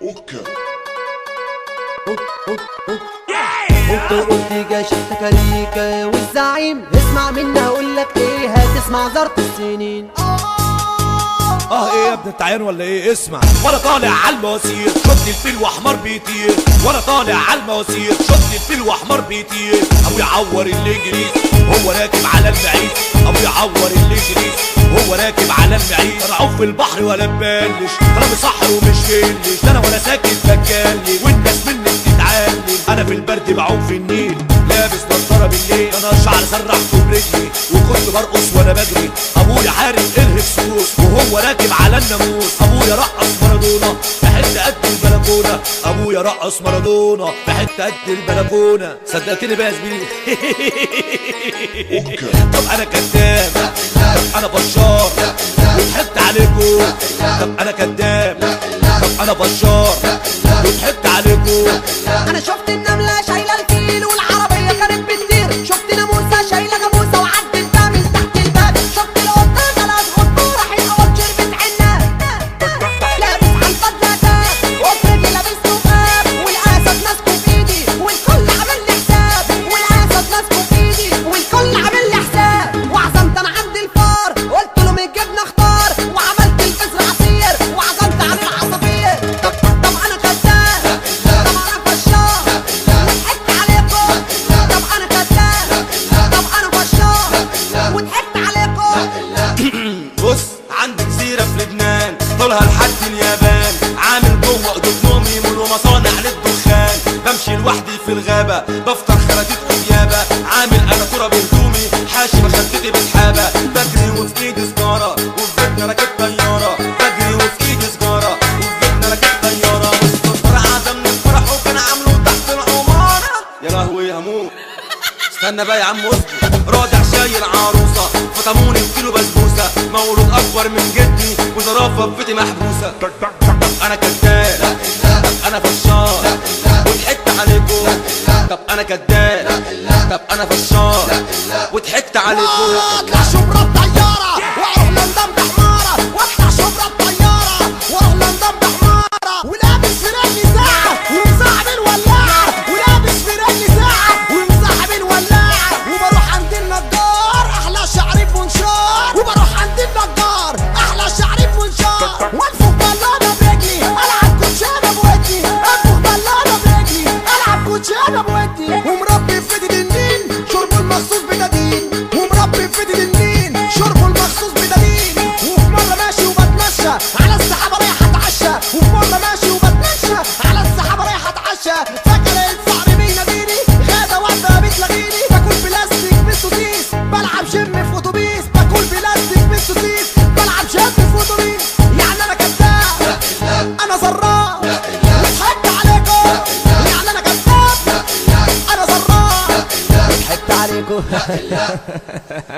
قلت جا شفت كاريكا والزعيم اسمع مني هقولك ايه، هتسمع زرط السنين. ايه يا ابني انت عيان ولا ايه؟ اسمع، وانا طالع على المواسير شفت الفيل واحمر بيطير، وانا طالع على المواسير شفت الفيل واحمر بيطير. ابو يعور اللي يجري هو راكب على المعيد، ابو يعور اللي يجري هو راكب على المعيد. انا اعوم في البحر ولا مبلش، انا مسحر ومش فلش، انا ولا ساكت بتكلم والناس مني بتتعلم. انا في البرد بعوم في النيل لابس نضاره بالليل، انا الشعر سرحته برجلي وكنت برقص وانا بجري. ابويا حارب الهكسوس وهو راكب على الناموس، ابويا رقص مارادونا في حته قد البلكونه، ابويا رقص مارادونا في حته قد البلكونه. صدقتني بقى يا زميلي؟ طب انا كداب، طب انا بشار وضحكت عليكم، طب انا كداب، طب انا بشار وضحكت عليكم. انا شفت النمله شايله الفيل والعربيه كانت بتطير، شفت ناموسه شايله جاموسه وعدت بها من تحت الباب، شفت القطه ثلاث قطه رايحين اول شربت عناب، لابس على البدله كاب وفي رجلي لابس نقاب، والاسد ماسكه في ايدي والكل عامل لي حساب، والاسد ماسكه في ايدي والكل عامل لي حساب. وعزمت انا عند الفار قلت له من الجبنه اختار، وعملت البذر عصير وعزمت عليه العصافير. طب انا كذاب، طب انا فشار وضحكت عليكم، طب انا كذاب، طب انا فشار وضحكت عليكم. بص عندي جزيرة في لبنان طولها لحد اليابان، عامل جوه قدوم نومي ومصانع للدخان، بمشي لوحدي في الغابة بفطر خراتيت وديابة، عامل انا كرة بهدومي حاشي مخدتي بسحابة، بجري وفي ايدي سجارة وفي بيتنا راكب طيارة، بجري وفي ايدي سجارة وفي بيتنا راكب طيارة. مستنطر عزمني الفرح وكان عامله تحت العمارة. يا لهوي هموت، استنى بقى يا عم اصبر، راجع شايل عروسة فطموني وكيلو بسبوسة، مولود اكبر من جدي وزرافة في بيتي محبوسة. انا كداب، طب انا فشار وضحكت عليكم، طب انا كداب، طب انا فشار وضحكت عليكم. اطلع شبرا الطيارة واروح لندن بحمارة، واطلع شبرا الطيارة واروح لندن بحمارة، ولابس في رجلي ساعة ومصاحب الولاعة، ولابس في رجلي ساعة ومصاحب الولاعة، وبروح عند النجار احلى شعري بمنشار، وبروح عند النجار احلى شعري بمنشار، وانفخ بلانة برجلي العب كوتشينة بودني، انفخ بلانة برجلي العب كوتشينة بودني، ومربي في ايدي النين شربه المخصوص بدادين، ومربي في ايدي النين شربه المخصوص بدادين. وفي مرة ماشي وبتمشى على السحابة رايح اتعشى، وفي مرة ماشي وبتمشى على السحابة رايح اتعشى، فاكر صاحبي بيناديني غدا واحدة بتلاقيني، باكل بلاستيك بالسوسيس بلعب جيم في اتوبيس، باكل بلاستيك بالسوسيس بلعب جيم في اتوبيس. يعني انا كذاب، انا زراق وضحكت عليكم، يعني انا كذاب، انا زراق وضحكت عليكم.